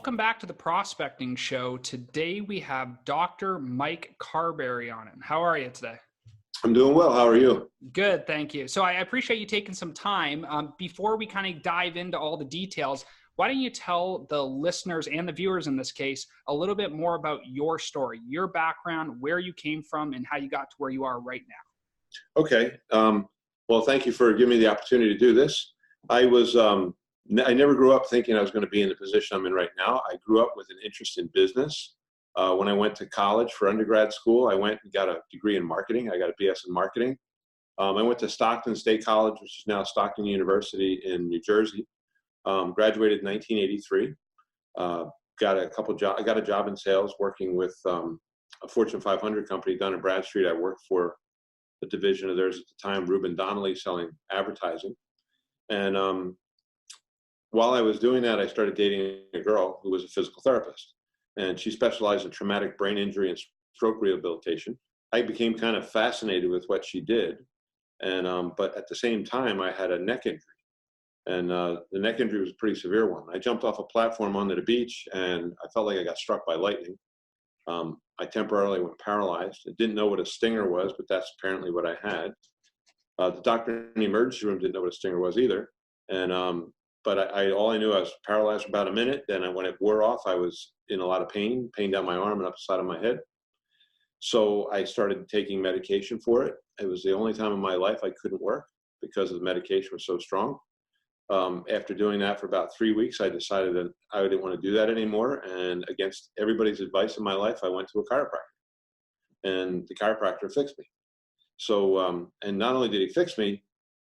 welcome back to the Prospecting Show. Today we have Dr. Mike Carberry on it. How are you today? I'm doing well. How are you? Good, thank you. So I appreciate you taking some time. Before we kind of dive into all the details, why don't you tell the listeners and the viewers in this case a little bit more about your story, your background, where you came from, and how you got to where you are right now? Okay. Well, thank you for giving me the opportunity to do this. I never grew up thinking I was going to be in the position I'm in right now. I grew up with an interest in business. When I went to college for undergrad school, I went and got a degree in marketing. I got a BS in marketing. I went to Stockton State College, which is now Stockton University in New Jersey. Graduated in 1983. I got a job in sales working with a Fortune 500 company, Dun & Bradstreet. I worked for the division of theirs at the time, Reuben Donnelly, selling advertising. And while I was doing that, I started dating a girl who was a physical therapist, and she specialized in traumatic brain injury and stroke rehabilitation. I became kind of fascinated with what she did, and but at the same time, I had a neck injury, and the neck injury was a pretty severe one. I jumped off a platform onto the beach, and I felt like I got struck by lightning. I temporarily went paralyzed. I didn't know what a stinger was, but that's apparently what I had. The doctor in the emergency room didn't know what a stinger was either, and but all I knew, I was paralyzed for about a minute. Then when it wore off, I was in a lot of pain down my arm and up the side of my head. So I started taking medication for it. It was the only time in my life I couldn't work because the medication was so strong. After doing that for about 3 weeks, I decided that I didn't want to do that anymore. And against everybody's advice in my life, I went to a chiropractor, and the chiropractor fixed me. So, and not only did he fix me,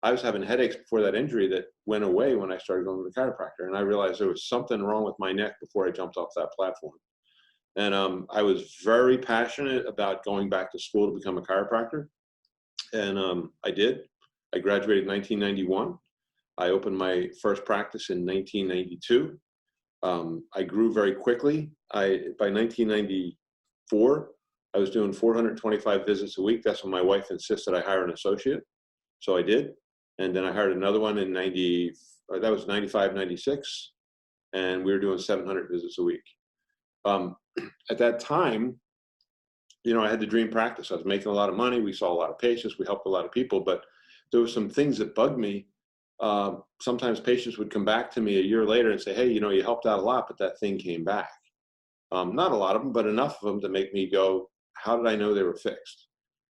I was having headaches before that injury that went away when I started going to the chiropractor. And I realized there was something wrong with my neck before I jumped off that platform. And I was very passionate about going back to school to become a chiropractor. And I did. I graduated in 1991. I opened my first practice in 1992. I grew very quickly. By 1994, I was doing 425 visits a week. That's when my wife insisted I hire an associate. So I did. And then I hired another one in 95, 96. And we were doing 700 visits a week. At that time, I had the dream practice. I was making a lot of money. We saw a lot of patients. We helped a lot of people. But there were some things that bugged me. Sometimes patients would come back to me a year later and say, hey, you helped out a lot, but that thing came back. Not a lot of them, but enough of them to make me go, how did I know they were fixed?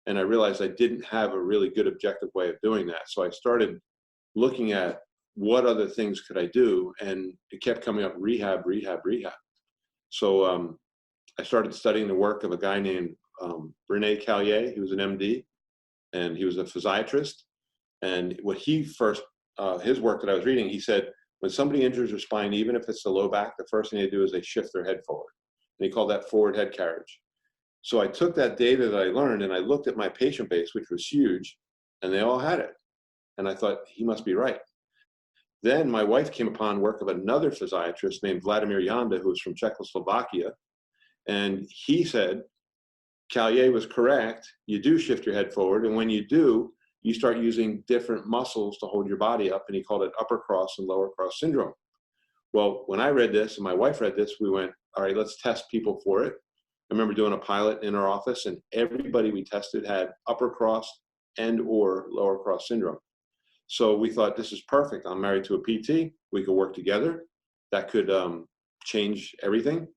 And I realized I didn't have a really good objective way of doing that. So I started looking at what other things could I do, and it kept coming up, rehab. So I started studying the work of a guy named Rene Callier. He was an MD, and he was a physiatrist. And what his work that I was reading, he said, when somebody injures their spine, even if it's the low back, the first thing they do is they shift their head forward. And he called that forward head carriage. So I took that data that I learned and I looked at my patient base, which was huge, and they all had it. And I thought, he must be right. Then my wife came upon work of another physiatrist named Vladimir Janda, who was from Czechoslovakia. And he said, Callier was correct. You do shift your head forward. And when you do, you start using different muscles to hold your body up. And he called it upper cross and lower cross syndrome. Well, when I read this and my wife read this, we went, all right, let's test people for it. I remember doing a pilot in our office, and everybody we tested had upper cross and or lower cross syndrome. So we thought, this is perfect. I'm married to a PT. We could work together. That could change everything.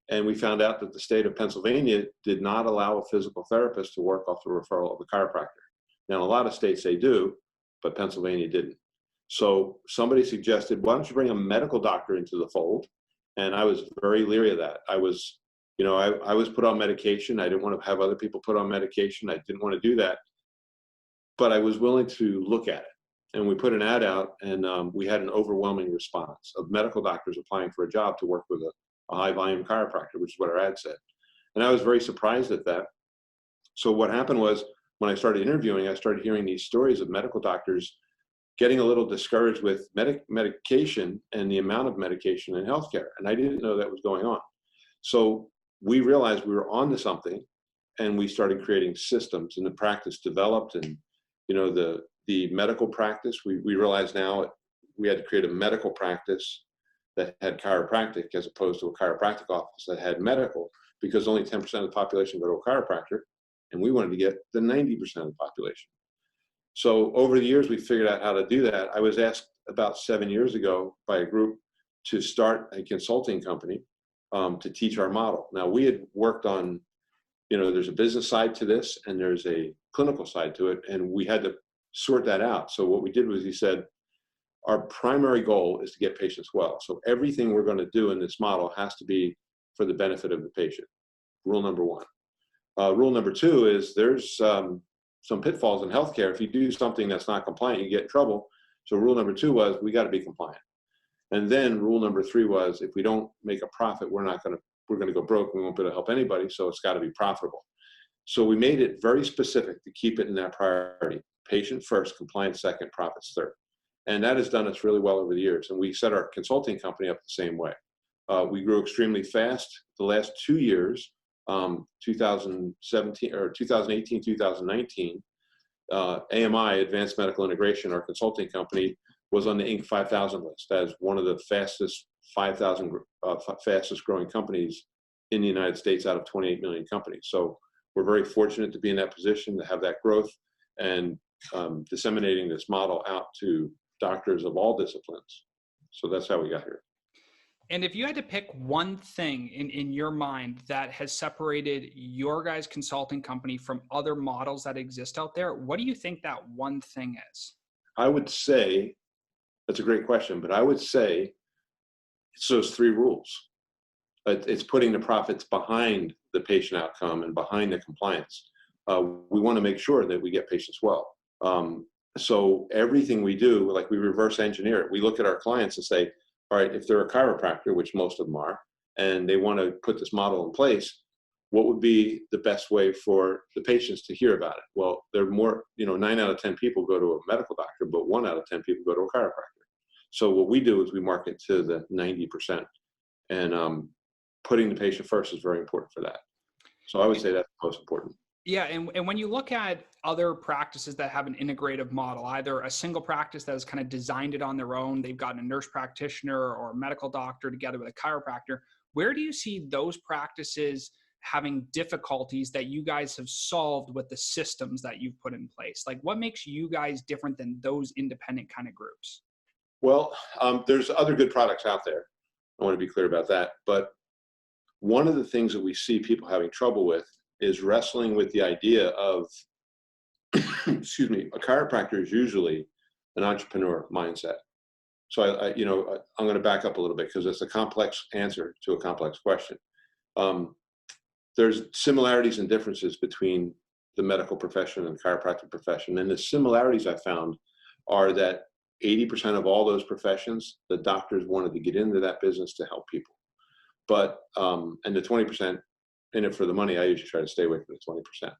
And we found out that the state of Pennsylvania did not allow a physical therapist to work off the referral of a chiropractor. Now, in a lot of states they do, but Pennsylvania didn't. So somebody suggested, why don't you bring a medical doctor into the fold? And I was very leery of that. I was put on medication. I didn't want to have other people put on medication. I didn't want to do that. But I was willing to look at it. And we put an ad out, and we had an overwhelming response of medical doctors applying for a job to work with a high-volume chiropractor, which is what our ad said. And I was very surprised at that. So what happened was, when I started interviewing, I started hearing these stories of medical doctors getting a little discouraged with medication and the amount of medication in healthcare. And I didn't know that was going on. So we realized we were onto something, and we started creating systems, and the practice developed. And the medical practice, we realized now we had to create a medical practice that had chiropractic as opposed to a chiropractic office that had medical, because only 10% of the population go to a chiropractor, and we wanted to get the 90% of the population. So over the years, we figured out how to do that. I was asked about 7 years ago by a group to start a consulting company to teach our model. Now, we had worked on, there's a business side to this and there's a clinical side to it, and we had to sort that out. So what we did was, he said, our primary goal is to get patients well. So everything we're going to do in this model has to be for the benefit of the patient. Rule number one. Rule number two is there's some pitfalls in healthcare. If you do something that's not compliant, you get in trouble. So rule number two was, we got to be compliant. And then rule number three was, if we don't make a profit, we're going to go broke. We won't be able to help anybody. So it's got to be profitable. So we made it very specific to keep it in that priority: patient first, compliance second, profits third. And that has done us really well over the years. And we set our consulting company up the same way. We grew extremely fast the last 2 years, 2017 or 2018, 2019. AMI, Advanced Medical Integration, our consulting company, was on the Inc. 5000 list as one of the fastest 5,000 fastest growing companies in the United States out of 28 million companies. So we're very fortunate to be in that position, to have that growth, and disseminating this model out to doctors of all disciplines. So that's how we got here. And if you had to pick one thing in your mind that has separated your guys' consulting company from other models that exist out there, what do you think that one thing is? I would say, that's a great question, but I would say it's those three rules. It's putting the profits behind the patient outcome and behind the compliance. We want to make sure that we get patients well. So everything we do, like, we reverse engineer it. We look at our clients and say, all right, if they're a chiropractor, which most of them are, and they want to put this model in place, what would be the best way for the patients to hear about it? Well, they're more, 9 out of 10 people go to a medical doctor, but 1 out of 10 people go to a chiropractor. So what we do is we market to the 90%, and putting the patient first is very important for that. So I would say that's most important. Yeah, and when you look at other practices that have an integrative model, either a single practice that has kind of designed it on their own, they've got a nurse practitioner or a medical doctor together with a chiropractor, where do you see those practices having difficulties that you guys have solved with the systems that you've put in place? Like, what makes you guys different than those independent kind of groups? Well, there's other good products out there. I want to be clear about that. But one of the things that we see people having trouble with is wrestling with the idea of, excuse me, a chiropractor is usually an entrepreneur mindset. So I'm going to back up a little bit because it's a complex answer to a complex question. There's similarities and differences between the medical profession and the chiropractic profession. And the similarities I found are that 80% of all those professions, the doctors wanted to get into that business to help people. But, and the 20% in it for the money, I usually try to stay away from the 20%.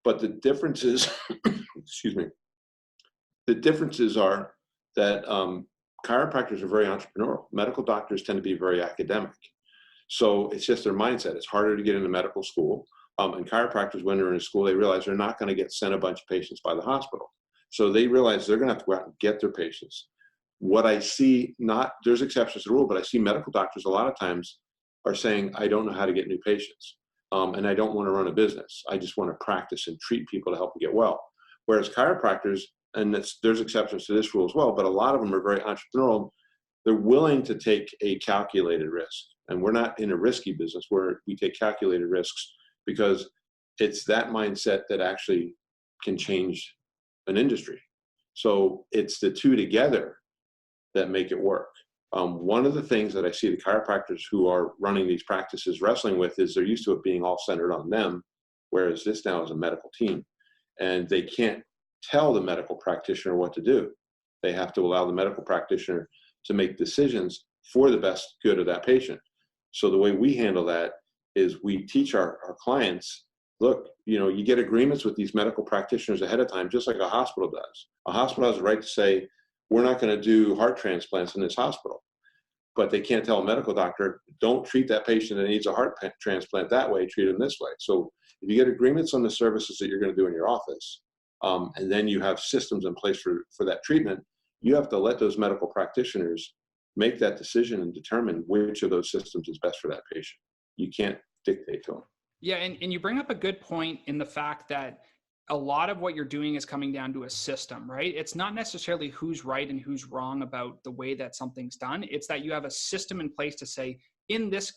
But the differences, excuse me, the differences are that chiropractors are very entrepreneurial. Medical doctors tend to be very academic. So it's just their mindset. It's harder to get into medical school. And chiropractors, when they're in school, they realize they're not going to get sent a bunch of patients by the hospital. So they realize they're going to have to go out and get their patients. What I see, there's exceptions to the rule, but I see medical doctors a lot of times are saying, I don't know how to get new patients. And I don't want to run a business. I just want to practice and treat people to help them get well. Whereas chiropractors, and there's exceptions to this rule as well, but a lot of them are very entrepreneurial. They're willing to take a calculated risk. And we're not in a risky business where we take calculated risks, because it's that mindset that actually can change an industry. So it's the two together that make it work. One of the things that I see the chiropractors who are running these practices wrestling with is they're used to it being all centered on them, whereas this now is a medical team. And they can't tell the medical practitioner what to do. They have to allow the medical practitioner to make decisions for the best good of that patient. So the way we handle that is we teach our clients, look, you get agreements with these medical practitioners ahead of time, just like a hospital does. A hospital has the right to say, we're not going to do heart transplants in this hospital. But they can't tell a medical doctor, don't treat that patient that needs a heart transplant that way, treat them this way. So if you get agreements on the services that you're going to do in your office, and then you have systems in place for that treatment, you have to let those medical practitioners make that decision and determine which of those systems is best for that patient. You can't dictate to them. Yeah, and you bring up a good point in the fact that a lot of what you're doing is coming down to a system, right? It's not necessarily who's right and who's wrong about the way that something's done. It's that you have a system in place to say, in this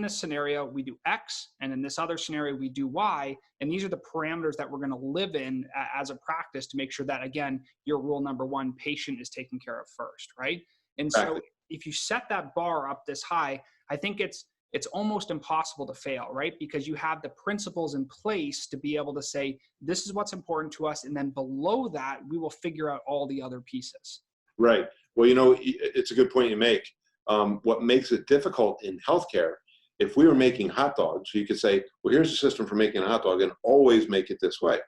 scenario, we do X, and in this other scenario, we do Y. And these are the parameters that we're going to live in as a practice to make sure that, again, your rule number one, patient is taken care of first, right? And so if you set that bar up this high, I think it's almost impossible to fail, right? Because you have the principles in place to be able to say, this is what's important to us. And then below that, we will figure out all the other pieces. Right. Well, you know, it's a good point you make. What makes it difficult in healthcare, if we were making hot dogs, you could say, well, here's a system for making a hot dog and always make it this way.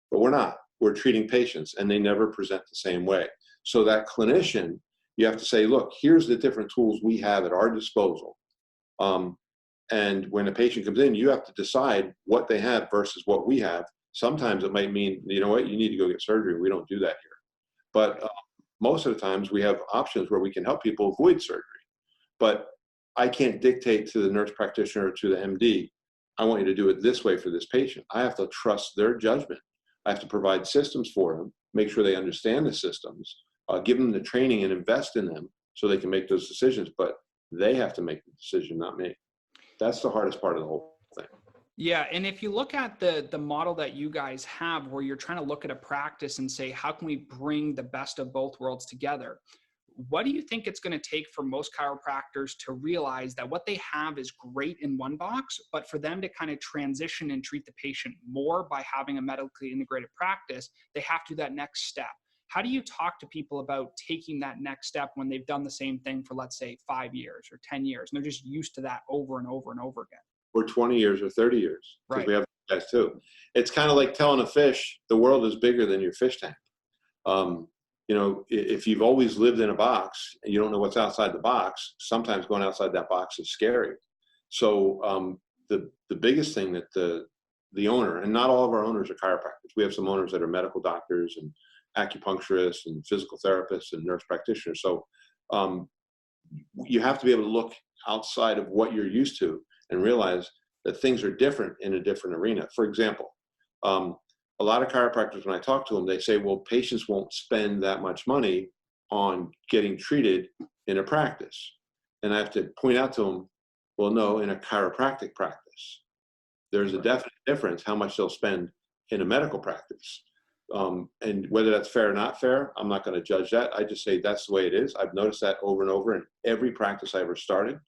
But we're not. We're treating patients and they never present the same way. So that clinician, you have to say, look, here's the different tools we have at our disposal. And when a patient comes in, you have to decide what they have versus what we have. Sometimes it might mean, you know what, you need to go get surgery. We don't do that here. But most of the times we have options where we can help people avoid surgery. But I can't dictate to the nurse practitioner or to the MD, I want you to do it this way for this patient. I have to trust their judgment. I have to provide systems for them, make sure they understand the systems, give them the training and invest in them so they can make those decisions. But they have to make the decision, not me. That's the hardest part of the whole thing. Yeah, and if you look at the model that you guys have where you're trying to look at a practice and say, how can we bring the best of both worlds together? What do you think it's going to take for most chiropractors to realize that what they have is great in one box, but for them to kind of transition and treat the patient more by having a medically integrated practice, they have to do that next step? How do you talk to people about taking that next step when they've done the same thing for, let's say, 5 years or 10 years, and they're just used to that over and over and over again? Or 20 years or 30 years, because right. We have guys too. It's kind of like telling a fish, the world is bigger than your fish tank. You know, if you've always lived in a box and you don't know what's outside the box, sometimes going outside that box is scary. So the biggest thing that the owner, and not all of our owners are chiropractors. We have some owners that are medical doctors and acupuncturists and physical therapists and nurse practitioners. So you have to be able to look outside of what you're used to and realize that things are different in a different arena. For example, a lot of chiropractors, when I talk to them, they say, well, patients won't spend that much money on getting treated in a practice. And I have to point out to them, well, no, in a chiropractic practice, there's a definite difference how much they'll spend in a medical practice. And whether that's fair or not fair, I'm not going to judge that. I just say that's the way it is. I've noticed that over and over in every practice I ever started.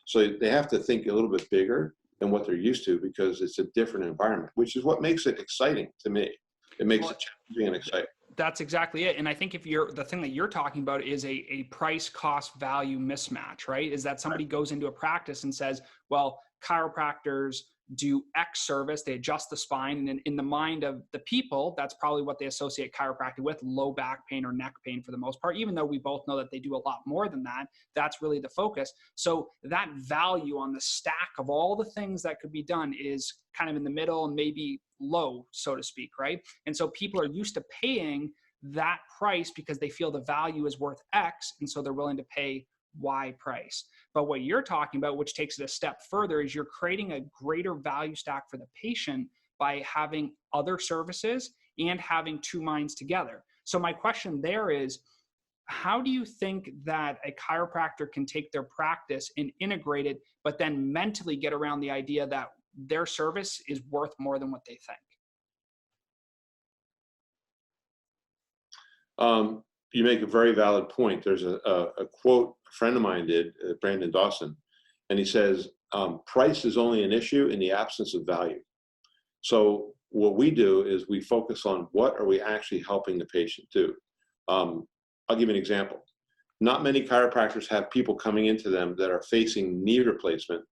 So they have to think a little bit bigger than what they're used to because it's a different environment, which is what makes it exciting to me. It makes it challenging and exciting. That's exactly it. And I think if the thing that you're talking about is a price cost value mismatch, right? Is that somebody goes into a practice and says, well, chiropractors do X service, they adjust the spine. And in the mind of the people, that's probably what they associate chiropractic with, low back pain or neck pain for the most part, even though we both know that they do a lot more than that. That's really the focus. So that value on the stack of all the things that could be done is kind of in the middle and maybe low, so to speak, right? And so people are used to paying that price because they feel the value is worth X, and so they're willing to pay Y price. But what you're talking about, which takes it a step further, is you're creating a greater value stack for the patient by having other services and having two minds together. So my question there is, how do you think that a chiropractor can take their practice and integrate it, but then mentally get around the idea that their service is worth more than what they think? You make a very valid point. There's a quote a friend of mine did, Brandon Dawson, and he says, price is only an issue in the absence of value. So what we do is we focus on what are we actually helping the patient do. I'll give you an example. Not many chiropractors have people coming into them that are facing knee replacement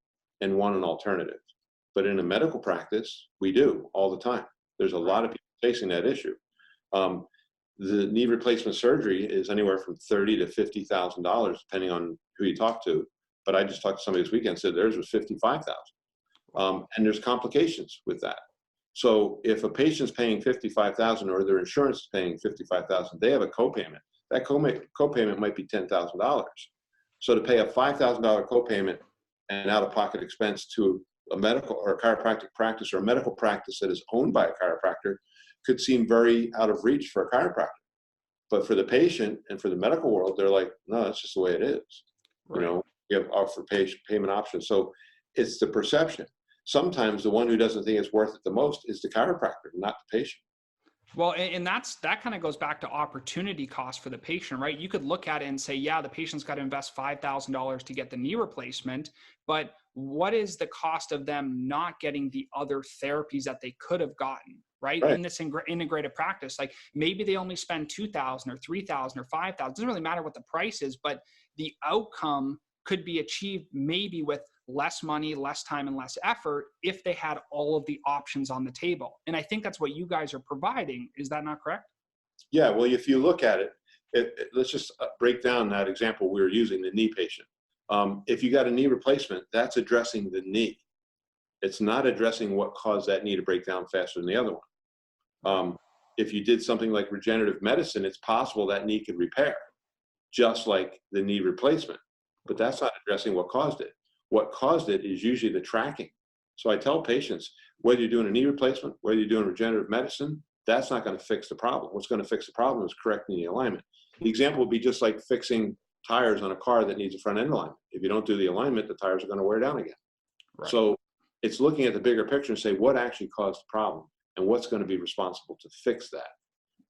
and want an alternative. But in a medical practice, we do all the time. There's a lot of people facing that issue. The knee replacement surgery is anywhere from $30,000 to $50,000, depending on who you talk to. But I just talked to somebody this weekend, said theirs was $55,000. And there's complications with that. So if a patient's paying $55,000 or their insurance is paying $55,000, they have a copayment. That copayment might be $10,000. So to pay a $5,000 copayment and out-of-pocket expense to a medical or a chiropractic practice or a medical practice that is owned by a chiropractor could seem very out of reach for a chiropractor. But for the patient and for the medical world, they're like, no, that's just the way it is. Right. You know, you have offer payment options. So it's the perception. Sometimes the one who doesn't think it's worth it the most is the chiropractor, not the patient. Well, and that kind of goes back to opportunity cost for the patient, right? You could look at it and say, yeah, the patient's got to invest $5,000 to get the knee replacement, but what is the cost of them not getting the other therapies that they could have gotten, right? Right. In this integrated practice, like maybe they only spend 2,000 or 3,000 or 5,000. It doesn't really matter what the price is, but the outcome could be achieved maybe with less money, less time, and less effort if they had all of the options on the table. And I think that's what you guys are providing. Is that not correct? Yeah, well, if you look at let's just break down that example we were using, the knee patient. If you got a knee replacement, that's addressing the knee. It's not addressing what caused that knee to break down faster than the other one. If you did something like regenerative medicine, it's possible that knee could repair, just like the knee replacement. But that's not addressing what caused it. What caused it is usually the tracking. So I tell patients, whether you're doing a knee replacement, whether you're doing regenerative medicine, that's not going to fix the problem. What's going to fix the problem is correcting the alignment. The example would be just like fixing tires on a car that needs a front end alignment. If you don't do the alignment, the tires are going to wear down again. Right. So it's looking at the bigger picture and say, what actually caused the problem and what's going to be responsible to fix that?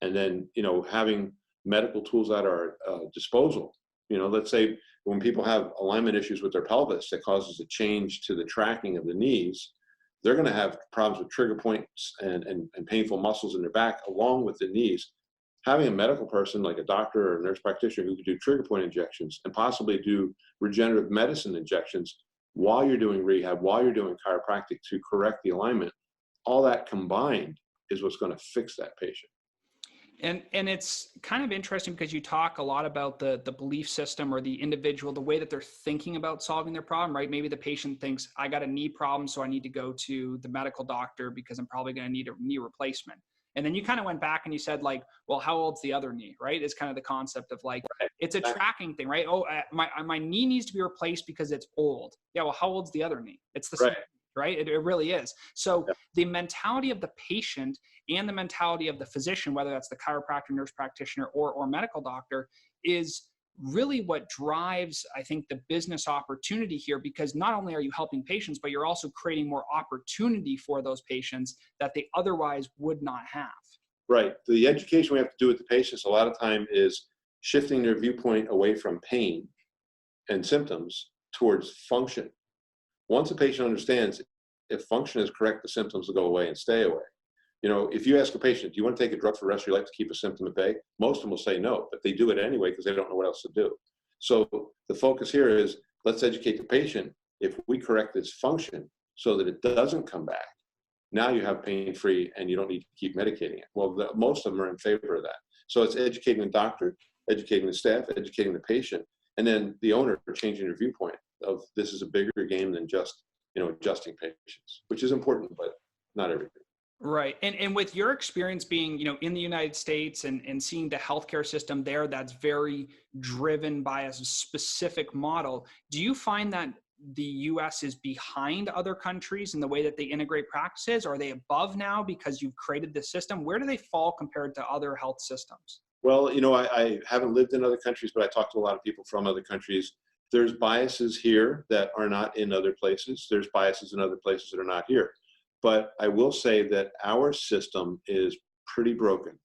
And then, having medical tools at our disposal. Let's say when people have alignment issues with their pelvis that causes a change to the tracking of the knees, they're going to have problems with trigger points and painful muscles in their back along with the knees. Having a medical person like a doctor or a nurse practitioner who could do trigger point injections and possibly do regenerative medicine injections while you're doing rehab, while you're doing chiropractic to correct the alignment, all that combined is what's going to fix that patient. And it's kind of interesting because you talk a lot about the belief system or the individual, the way that they're thinking about solving their problem, right? Maybe the patient thinks, I got a knee problem, so I need to go to the medical doctor because I'm probably going to need a knee replacement. And then you kind of went back and you said like, well, how old's the other knee, right? It's kind of the concept of like, right. It's a tracking thing, right? Oh, my knee needs to be replaced because it's old. Yeah, well, how old's the other knee? It's the same. Right? It really is. So the mentality of the patient and the mentality of the physician, whether that's the chiropractor, nurse practitioner, or medical doctor, is really what drives, I think, the business opportunity here, because not only are you helping patients, but you're also creating more opportunity for those patients that they otherwise would not have. Right. The education we have to do with the patients a lot of time is shifting their viewpoint away from pain and symptoms towards function. Once a patient understands if function is correct, the symptoms will go away and stay away. If you ask a patient, do you want to take a drug for the rest of your life to keep a symptom at bay? Most of them will say no, but they do it anyway because they don't know what else to do. So the focus here is let's educate the patient. If we correct this function so that it doesn't come back, now you have pain-free and you don't need to keep medicating it. Well, most of them are in favor of that. So it's educating the doctor, educating the staff, educating the patient, and then the owner changing their viewpoint of this is a bigger game than just adjusting patients, which is important, but not everything. Right. And with your experience being, in the United States and seeing the healthcare system there, that's very driven by a specific model. Do you find that the US is behind other countries in the way that they integrate practices? Or are they above now because you've created this system? Where do they fall compared to other health systems? Well, I haven't lived in other countries, but I talked to a lot of people from other countries. There's biases here that are not in other places. There's biases in other places that are not here. But I will say that our system is pretty broken.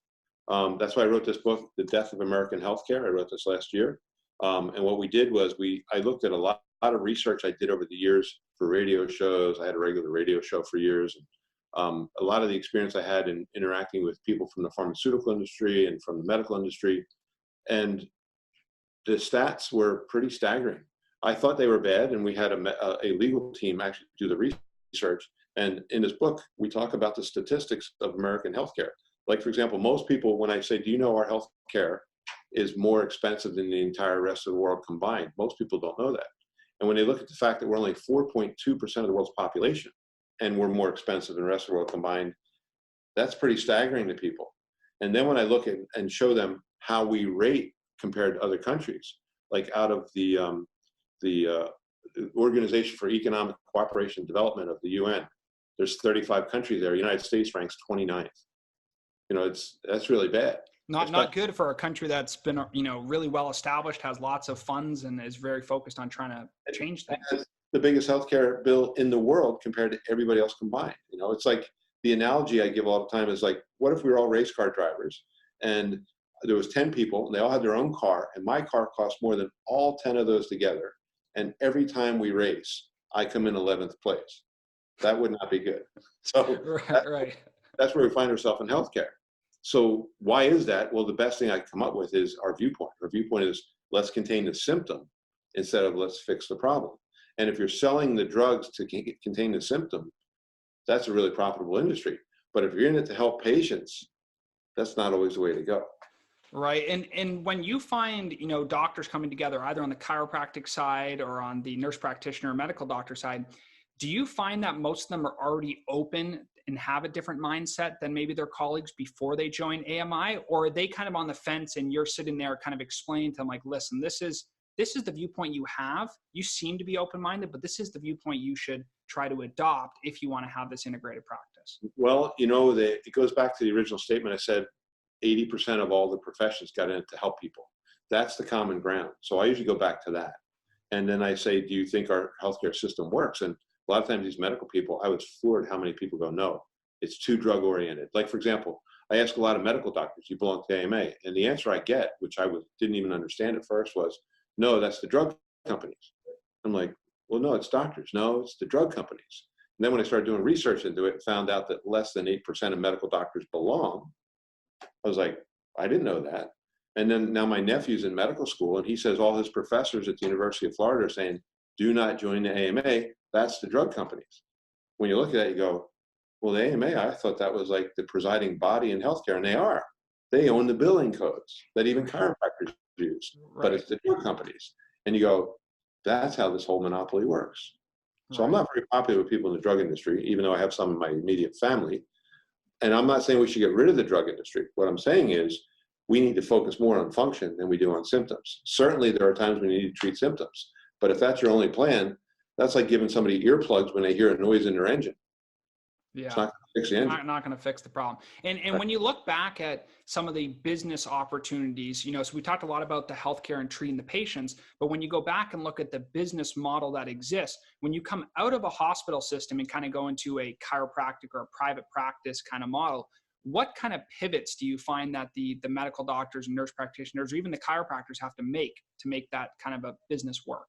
That's why I wrote this book, The Death of American Healthcare. I wrote this last year. And what we did was I looked at a lot of research I did over the years for radio shows. I had a regular radio show for years. And, a lot of the experience I had in interacting with people from the pharmaceutical industry and from the medical industry. And the stats were pretty staggering. I thought they were bad, and we had a legal team actually do the research. And in this book, we talk about the statistics of American healthcare. Like, for example, most people, when I say, do you know our healthcare is more expensive than the entire rest of the world combined? Most people don't know that. And when they look at the fact that we're only 4.2% of the world's population and we're more expensive than the rest of the world combined, that's pretty staggering to people. And then when I look at and show them how we rate compared to other countries, like out of the the Organization for Economic Cooperation and Development of the UN. There's 35 countries there. The United States ranks 29th. You know, that's really bad. Not good for a country that's been, you know, really well established, has lots of funds, and is very focused on trying to change things. Has the biggest healthcare bill in the world compared to everybody else combined. You know, it's like the analogy I give all the time is like, what if we were all race car drivers and there was 10 people and they all had their own car, and my car costs more than all 10 of those together, and every time we race, I come in 11th place. That would not be good. So right. That's where we find ourselves in healthcare. So why is that? Well, the best thing I come up with is our viewpoint. Our viewpoint is let's contain the symptom instead of let's fix the problem. And if you're selling the drugs to contain the symptom, that's a really profitable industry. But if you're in it to help patients, that's not always the way to go. Right. And when you find, you know, doctors coming together, either on the chiropractic side or on the nurse practitioner or medical doctor side, do you find that most of them are already open and have a different mindset than maybe their colleagues before they join AMI? Or are they kind of on the fence and you're sitting there kind of explaining to them, like, listen, this is the viewpoint you have. You seem to be open-minded, but this is the viewpoint you should try to adopt if you want to have this integrated practice? Well, you know, it goes back to the original statement I said, 80% of all the professions got in it to help people. That's the common ground. So I usually go back to that. And then I say, do you think our healthcare system works? And a lot of times these medical people, I was floored how many people go, no, it's too drug oriented. Like, for example, I ask a lot of medical doctors, you belong to AMA? And the answer I get, which didn't even understand at first, was, no, that's the drug companies. I'm like, well, no, it's doctors. No, it's the drug companies. And then when I started doing research into it, found out that less than 8% of medical doctors belong. I was like, I didn't know that. And then now my nephew's in medical school, and he says all his professors at the University of Florida are saying, do not join the AMA. That's the drug companies. When you look at that, you go, well, the AMA, I thought that was like the presiding body in healthcare, and they are. They own the billing codes that even chiropractors use, right. But it's the drug companies. And you go, that's how this whole monopoly works. Right. So I'm not very popular with people in the drug industry, even though I have some in my immediate family. And I'm not saying we should get rid of the drug industry. What I'm saying is we need to focus more on function than we do on symptoms. Certainly there are times when you need to treat symptoms, but if that's your only plan, that's like giving somebody earplugs when they hear a noise in their engine. Yeah. It's not going to fix the engine. Not going to fix the problem. And right. When you look back at some of the business opportunities, you know, so we talked a lot about the healthcare and treating the patients, but when you go back and look at the business model that exists, when you come out of a hospital system and kind of go into a chiropractic or a private practice kind of model, what kind of pivots do you find that the medical doctors and nurse practitioners or even the chiropractors have to make that kind of a business work?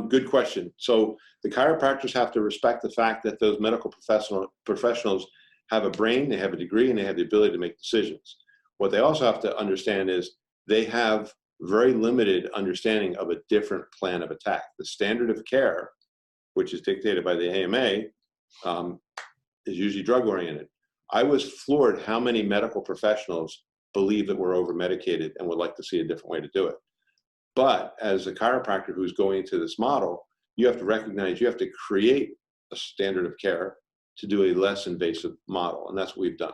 Good question. So the chiropractors have to respect the fact that those medical professionals have a brain, they have a degree, and they have the ability to make decisions. What they also have to understand is they have very limited understanding of a different plan of attack. The standard of care, which is dictated by the AMA, is usually drug-oriented. I was floored how many medical professionals believe that we're over-medicated and would like to see a different way to do it. But as a chiropractor who's going into this model, you have to recognize you have to create a standard of care to do a less invasive model, and that's what we've done.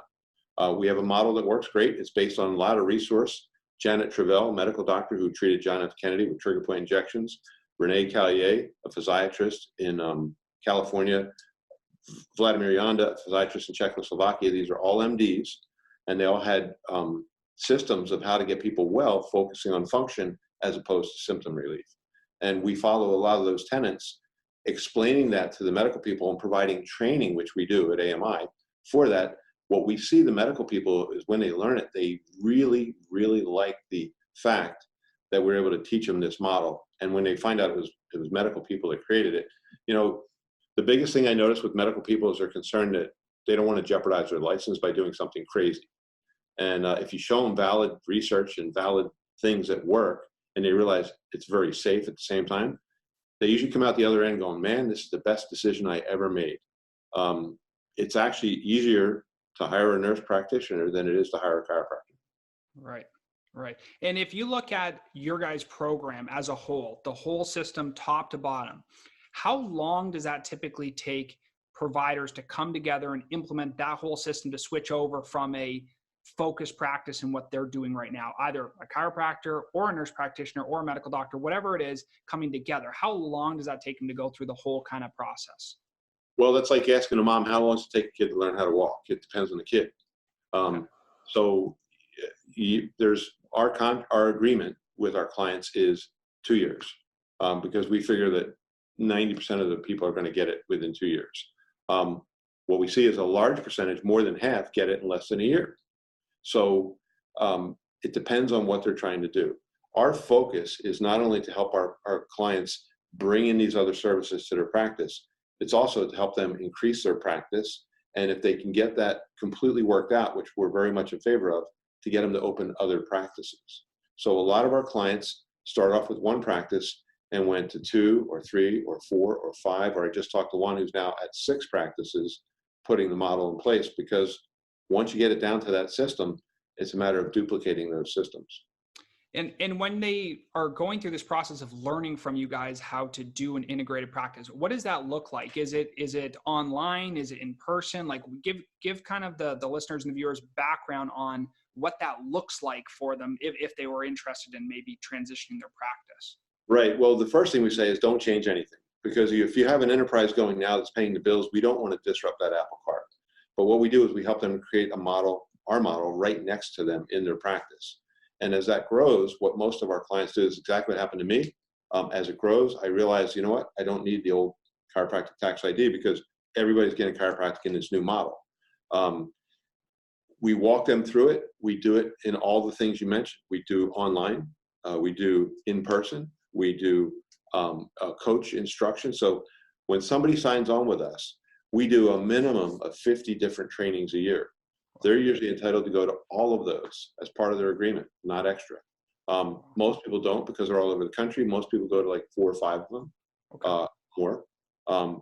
We have a model that works great. It's based on a lot of resource. Janet Travell, a medical doctor who treated John F. Kennedy with trigger point injections. Renee Callier, a physiatrist in California. Vladimir Yanda, a physiatrist in Czechoslovakia. These are all MDs, and they all had systems of how to get people well, focusing on function as opposed to symptom relief. And we follow a lot of those tenets, explaining that to the medical people and providing training, which we do at AMI for that. What we see the medical people is when they learn it, they really, really like the fact that we're able to teach them this model. And when they find out it was medical people that created it, you know, the biggest thing I notice with medical people is they're concerned that they don't want to jeopardize their license by doing something crazy. And if you show them valid research and valid things that work, and they realize it's very safe at the same time, they usually come out the other end going, man, this is the best decision I ever made. It's actually easier to hire a nurse practitioner than it is to hire a chiropractor. Right, right. And if you look at your guys' program as a whole, the whole system top to bottom, how long does that typically take providers to come together and implement that whole system to switch over from a focused practice in what they're doing right now, either a chiropractor or a nurse practitioner or a medical doctor, whatever it is, coming together? How long does that take them to go through the whole kind of process? Well, that's like asking a mom, how long does it take a kid to learn how to walk? It depends on the kid. Okay. So there's our agreement with our clients is 2 years, because we figure that 90% of the people are going to get it within 2 years. What we see is a large percentage, more than half, get it in less than a year. So it depends on what they're trying to do. Our focus is not only to help our clients bring in these other services to their practice, it's also to help them increase their practice. And if they can get that completely worked out, which we're very much in favor of, to get them to open other practices. So a lot of our clients start off with one practice and went to 2 or 3 or 4 or 5, or I just talked to one who's now at 6 practices, putting the model in place, because once you get it down to that system, it's a matter of duplicating those systems. And when they are going through this process of learning from you guys how to do an integrated practice, what does that look like? Is it online? Is it in person? Like, give kind of the listeners and the viewers background on what that looks like for them if they were interested in maybe transitioning their practice. Right. Well, the first thing we say is don't change anything, because if you have an enterprise going now that's paying the bills, we don't want to disrupt that apple cart. But what we do is we help them create a model, our model, right next to them in their practice. And as that grows, what most of our clients do is exactly what happened to me. As it grows, I realize, you know what, I don't need the old chiropractic tax ID because everybody's getting chiropractic in this new model. We walk them through it. We do it in all the things you mentioned. We do online. We do in person. We do coach instruction. So when somebody signs on with us, we do a minimum of 50 different trainings a year. They're usually entitled to go to all of those as part of their agreement, not extra. Most people don't because they're all over the country. Most people go to like 4 or 5 of them, more.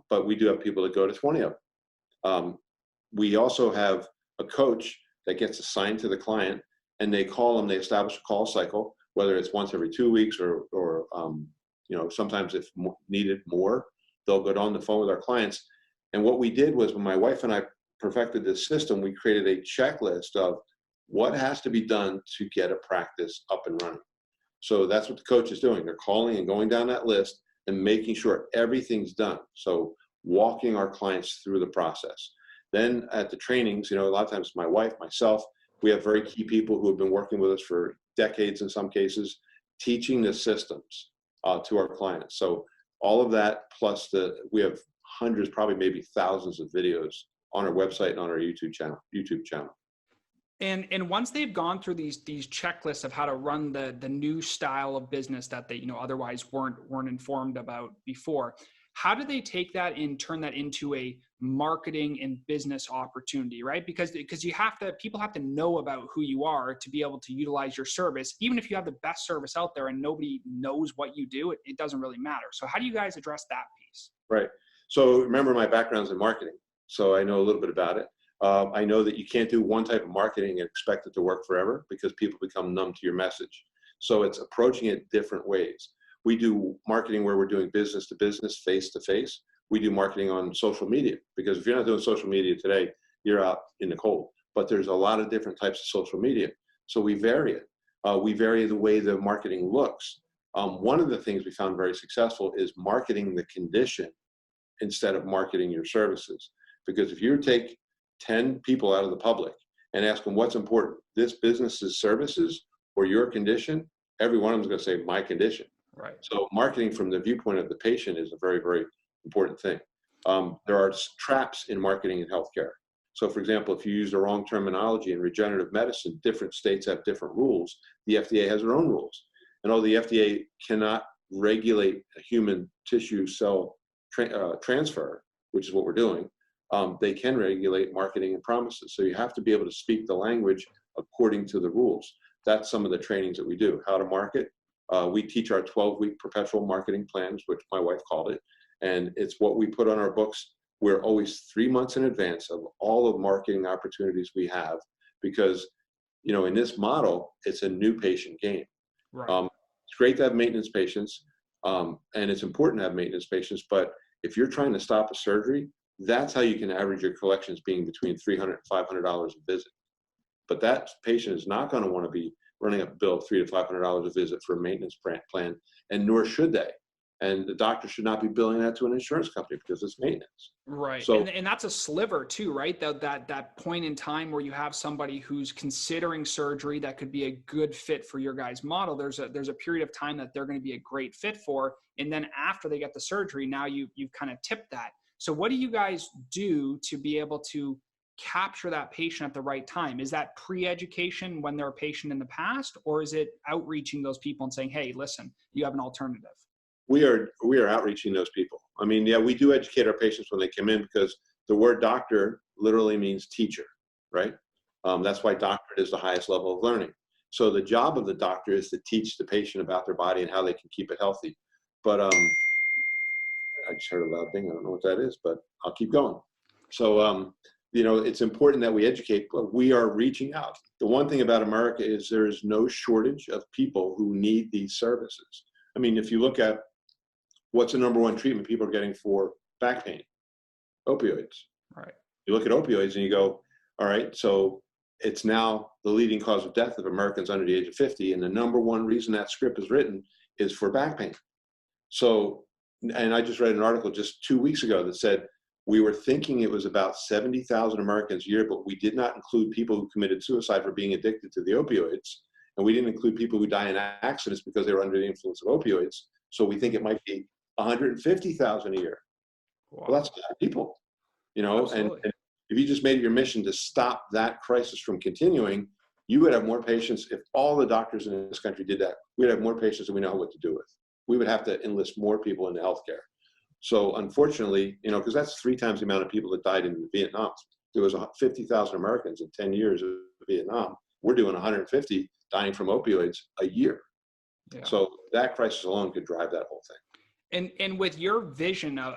But we do have people that go to 20 of them. We also have a coach that gets assigned to the client, and they call them. They establish a call cycle, whether it's once every 2 weeks or sometimes if needed more, they'll go on the phone with our clients. And what we did was, when my wife and I perfected this system, we created a checklist of what has to be done to get a practice up and running. So that's what the coach is doing. They're calling and going down that list and making sure everything's done. So walking our clients through the process. Then at the trainings, a lot of times my wife, myself, we have very key people who have been working with us for decades in some cases, teaching the systems to our clients. So all of that, plus we have hundreds, probably maybe thousands of videos on our website and on our YouTube channel. And once they've gone through these checklists of how to run the new style of business that they otherwise weren't informed about before, how do they take that and turn that into a marketing and business opportunity, right? Because people have to know about who you are to be able to utilize your service. Even if you have the best service out there and nobody knows what you do, it doesn't really matter. So how do you guys address that piece? Right. So remember, my background's in marketing, so I know a little bit about it. I know that you can't do one type of marketing and expect it to work forever, because people become numb to your message. So it's approaching it different ways. We do marketing where we're doing business to business, face to face. We do marketing on social media, because if you're not doing social media today, you're out in the cold. But there's a lot of different types of social media. So we vary it. We vary the way the marketing looks. One of the things we found very successful is marketing the condition instead of marketing your services. Because if you take 10 people out of the public and ask them what's important, this business's services or your condition, every one of them is going to say my condition. Right. So marketing from the viewpoint of the patient is a very, very important thing. There are traps in marketing in healthcare. So for example, if you use the wrong terminology in regenerative medicine, different states have different rules. The FDA has their own rules. And although the FDA cannot regulate a human tissue cell transfer, which is what we're doing, they can regulate marketing and promises. So you have to be able to speak the language according to the rules. That's some of the trainings that we do. How to market. We teach our 12-week perpetual marketing plans, which my wife called it. And it's what we put on our books. We're always 3 months in advance of all the marketing opportunities we have, because, in this model, it's a new patient game. Right. It's great to have maintenance patients, and it's important to have maintenance patients. But if you're trying to stop a surgery, that's how you can average your collections being between $300 and $500 a visit. But that patient is not going to want to be running up a bill of $300 to $500 a visit for a maintenance plan, and nor should they. And the doctor should not be billing that to an insurance company because it's maintenance. Right. So, And that's a sliver too, right? That point in time where you have somebody who's considering surgery that could be a good fit for your guys' model. There's a period of time that they're going to be a great fit for. And then after they get the surgery, now you've kind of tipped that. So what do you guys do to be able to capture that patient at the right time? Is that pre-education when they're a patient in the past, or is it outreaching those people and saying, hey, listen, you have an alternative? we are outreaching those people. I mean, yeah, we do educate our patients when they come in, because the word doctor literally means teacher, right? That's why doctorate is the highest level of learning. So the job of the doctor is to teach the patient about their body and how they can keep it healthy. But I just heard a loud ding. I don't know what that is, but I'll keep going. So, it's important that we educate, but we are reaching out. The one thing about America is there is no shortage of people who need these services. I mean, if you look at what's the number one treatment people are getting for back pain? Opioids. Right. You look at opioids and you go, all right, so it's now the leading cause of death of Americans under the age of 50. And the number one reason that script is written is for back pain. So, and I just read an article just 2 weeks ago that said, we were thinking it was about 70,000 Americans a year, but we did not include people who committed suicide for being addicted to the opioids. And we didn't include people who die in accidents because they were under the influence of opioids. So we think it might be 150,000 a year. Wow. Well, that's a lot of people, and if you just made it your mission to stop that crisis from continuing, you would have more patients. If all the doctors in this country did that, we'd have more patients than we know what to do with. We would have to enlist more people into healthcare. So unfortunately, because that's 3 times the amount of people that died in Vietnam. There was 50,000 Americans in 10 years of Vietnam. We're doing 150 dying from opioids a year. Yeah. So that crisis alone could drive that whole thing. And with your vision of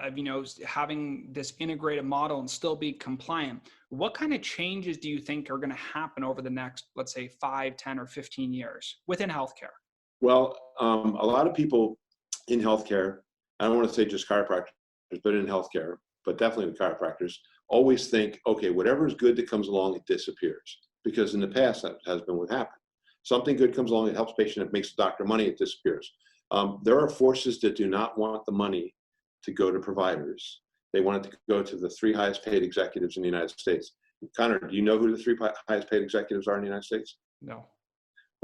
having this integrated model and still be compliant, what kind of changes do you think are going to happen over the next, let's say, 5, 10, or 15 years within healthcare? Well, a lot of people in healthcare, I don't want to say just chiropractors, but in healthcare, but definitely with chiropractors, always think, okay, whatever is good that comes along, it disappears. Because in the past, that has been what happened. Something good comes along, it helps patient, it makes the doctor money, it disappears. There are forces that do not want the money to go to providers. They want it to go to the 3 highest paid executives in the United States. Connor, do you know who the 3 highest paid executives are in the United States? No.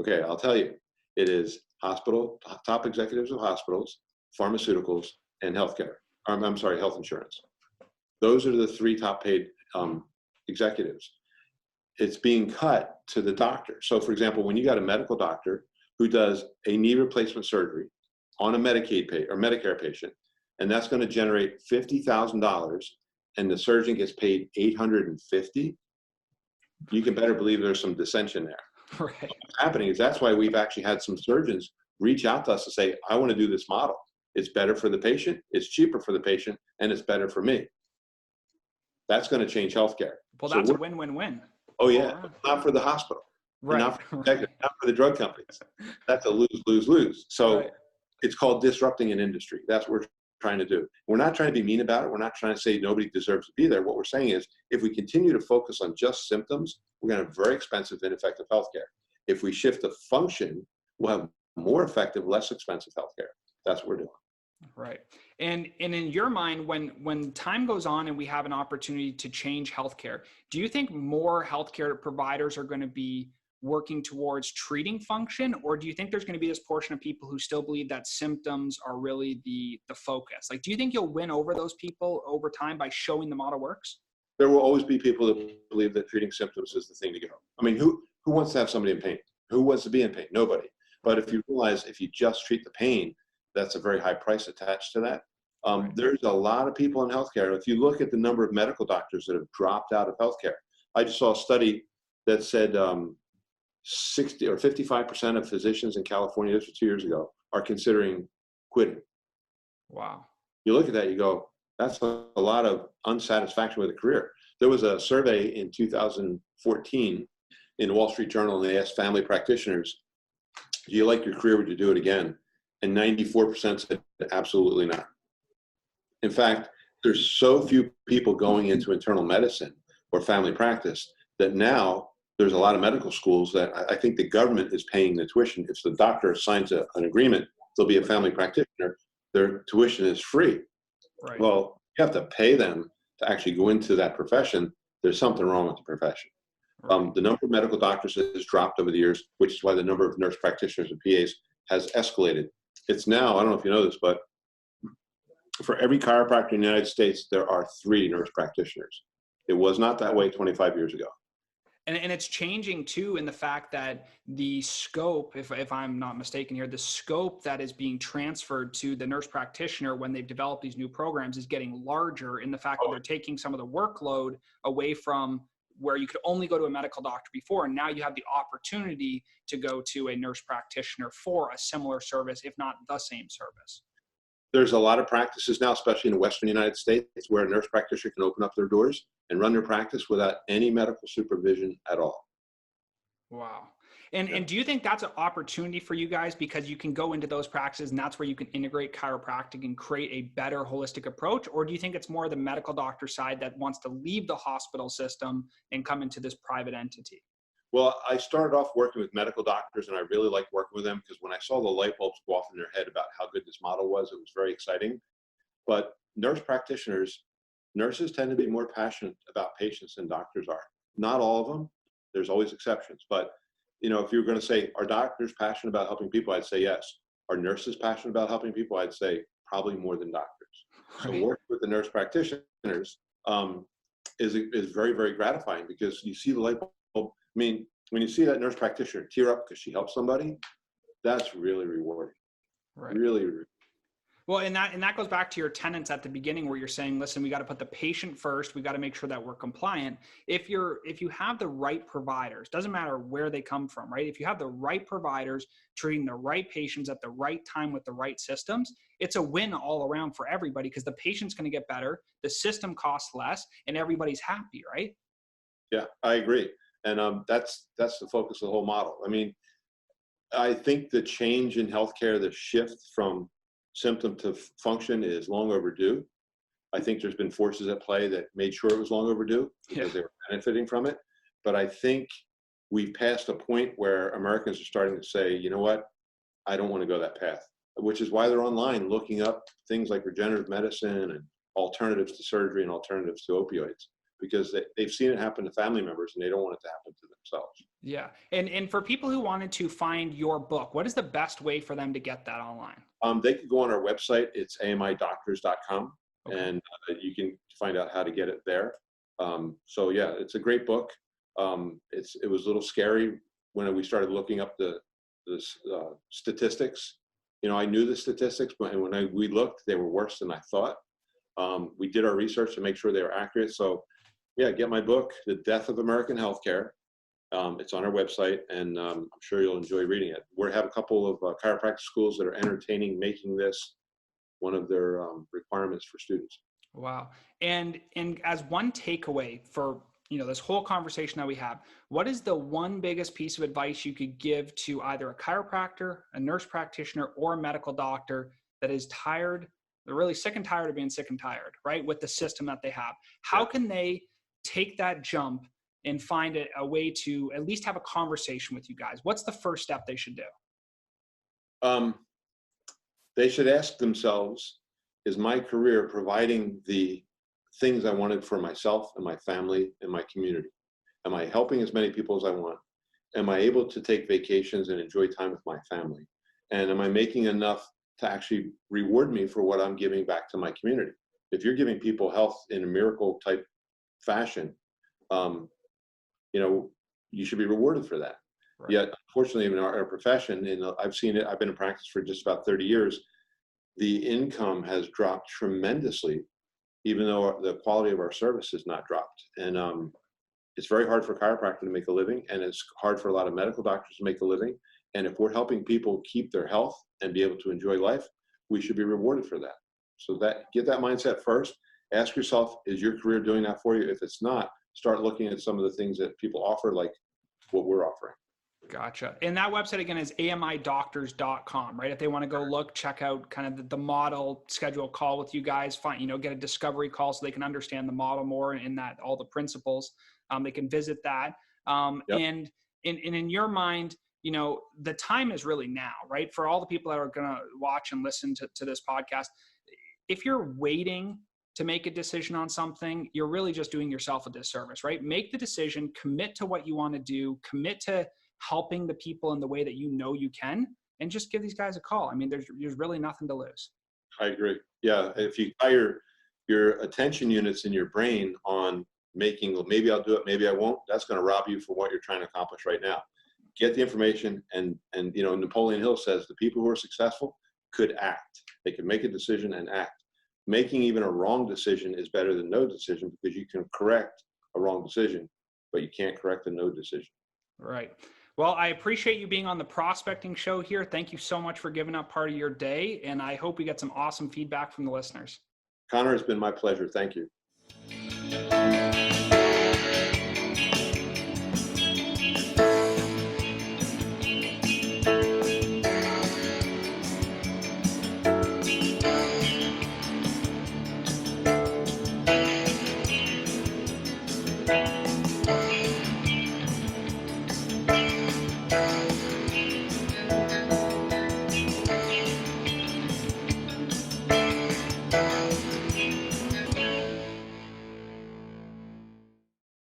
Okay, I'll tell you. It is top executives of hospitals, pharmaceuticals, and healthcare. I'm sorry, health insurance. Those are the 3 top paid executives. It's being cut to the doctor. So for example, when you got a medical doctor who does a knee replacement surgery on a Medicare patient, and that's going to generate $50,000, and the surgeon gets paid $850, you can better believe there's some dissension there. Right. What's happening is that's why we've actually had some surgeons reach out to us to say, I want to do this model. It's better for the patient, it's cheaper for the patient, and it's better for me. That's going to change healthcare. Well, that's a win-win-win. Oh yeah, not for the hospital. Right. Not for the drug companies. That's a lose-lose-lose. So It's called disrupting an industry. That's what we're trying to do. We're not trying to be mean about it. We're not trying to say nobody deserves to be there. What we're saying is, if we continue to focus on just symptoms, we're going to have very expensive, ineffective healthcare. If we shift the function, we'll have more effective, less expensive healthcare. That's what we're doing. Right. And in your mind, when time goes on and we have an opportunity to change healthcare, do you think more healthcare providers are going to be working towards treating function, or do you think there's going to be this portion of people who still believe that symptoms are really the focus? Like, do you think you'll win over those people over time by showing the model works? There will always be people that believe that treating symptoms is the thing to go. I mean, who wants to have somebody in pain? Who wants to be in pain? Nobody. But if you realize if you just treat the pain, that's a very high price attached to that. There's a lot of people in healthcare. If you look at the number of medical doctors that have dropped out of healthcare, I just saw a study that said 60 or 55% of physicians in California, this was 2 years ago, are considering quitting. Wow. You look at that, you go, that's a lot of unsatisfaction with a career. There was a survey in 2014 in the Wall Street Journal, and they asked family practitioners, do you like your career? Would you do it again? And 94% said absolutely not. In fact, there's so few people going into internal medicine or family practice that now there's a lot of medical schools that I think the government is paying the tuition. If the doctor signs an agreement, they'll be a family practitioner, their tuition is free. Right. Well, you have to pay them to actually go into that profession. There's something wrong with the profession. Right. The number of medical doctors has dropped over the years, which is why the number of nurse practitioners and PAs has escalated. It's now, I don't know if you know this, but for every chiropractor in the United States, there are 3 nurse practitioners. It was not that way 25 years ago. And it's changing too, in the fact that the scope, if I'm not mistaken here, the scope that is being transferred to the nurse practitioner when they've developed these new programs is getting larger, in the fact that they're taking some of the workload away from where you could only go to a medical doctor before. And now you have the opportunity to go to a nurse practitioner for a similar service, if not the same service. There's a lot of practices now, especially in the Western United States, where a nurse practitioner can open up their doors and run their practice without any medical supervision at all. Wow. And do you think that's an opportunity for you guys, because you can go into those practices and that's where you can integrate chiropractic and create a better holistic approach? Or do you think it's more the medical doctor side that wants to leave the hospital system and come into this private entity? Well, I started off working with medical doctors, and I really liked working with them because when I saw the light bulbs go off in their head about how good this model was, it was very exciting. But nurses tend to be more passionate about patients than doctors are. Not all of them. There's always exceptions. But, if you're going to say, are doctors passionate about helping people? I'd say yes. Are nurses passionate about helping people? I'd say probably more than doctors. So working with the nurse practitioners is very, very gratifying, because you see the light bulb. I mean, when you see that nurse practitioner tear up because she helped somebody, that's really rewarding. Right. Really. Well, and that goes back to your tenets at the beginning, where you're saying, listen, we got to put the patient first. We got to make sure that we're compliant. If you have the right providers, doesn't matter where they come from, right? If you have the right providers treating the right patients at the right time with the right systems, it's a win all around for everybody, because the patient's going to get better, the system costs less, and everybody's happy, right? Yeah, I agree. And that's the focus of the whole model. I mean, I think the change in healthcare, the shift from symptom to function, is long overdue. I think there's been forces at play that made sure it was long overdue because they were benefiting from it. But I think we've passed a point where Americans are starting to say, you know what, I don't want to go that path, which is why they're online looking up things like regenerative medicine and alternatives to surgery and alternatives to opioids, because they've seen it happen to family members and they don't want it to happen to themselves. Yeah. And for people who wanted to find your book, what is the best way for them to get that online? They could go on our website. It's amidoctors.com, Okay. and you can find out how to get it there. So yeah, it's a great book. It was a little scary when we started looking up the statistics. I knew the statistics, but when we looked, they were worse than I thought. We did our research to make sure they were accurate. So yeah, get my book, The Death of American Healthcare. It's on our website, and I'm sure you'll enjoy reading it. We have a couple of chiropractic schools that are entertaining making this one of their requirements for students. Wow. And as one takeaway for this whole conversation that we have, what is the one biggest piece of advice you could give to either a chiropractor, a nurse practitioner, or a medical doctor that is tired, they're really sick and tired of being sick and tired, right, with the system that they have? How can they take that jump and find a way to at least have a conversation with you guys? What's the first step they should do? They should ask themselves, is my career providing the things I wanted for myself and my family and my community? Am I helping as many people as I want? Am I able to take vacations and enjoy time with my family? And am I making enough to actually reward me for what I'm giving back to my community? If you're giving people health in a miracle type fashion, you should be rewarded for that. Right. Yet, unfortunately, in our profession, and I've seen it, I've been in practice for just about 30 years, the income has dropped tremendously, even though the quality of our service has not dropped. And it's very hard for a chiropractor to make a living, and it's hard for a lot of medical doctors to make a living. And if we're helping people keep their health and be able to enjoy life, we should be rewarded for that. So get that mindset first. Ask yourself, is your career doing that for you? If it's not, start looking at some of the things that people offer, like what we're offering. Gotcha. And that website again is amidoctors.com, right? If they want to go look, check out kind of the model, schedule a call with you guys, get a discovery call so they can understand the model more and that all the principles, they can visit that. Yep. And in your mind, you know, the time is really now, right? For all the people that are going to watch and listen to this podcast, if you're waiting to make a decision on something, you're really just doing yourself a disservice, right? Make the decision, commit to what you want to do, commit to helping the people in the way that you know you can, and just give these guys a call. I mean, there's really nothing to lose. I agree. Yeah. If you tie your attention units in your brain on making, well, maybe I'll do it, maybe I won't, that's going to rob you from what you're trying to accomplish right now. Get the information, and you know, Napoleon Hill says the people who are successful could act. They can make a decision and act. Making even a wrong decision is better than no decision, because you can correct a wrong decision, but you can't correct a no decision. Right. Well, I appreciate you being on the prospecting show here. Thank you so much for giving up part of your day, and I hope we get some awesome feedback from the listeners. Connor, it's been my pleasure. Thank you.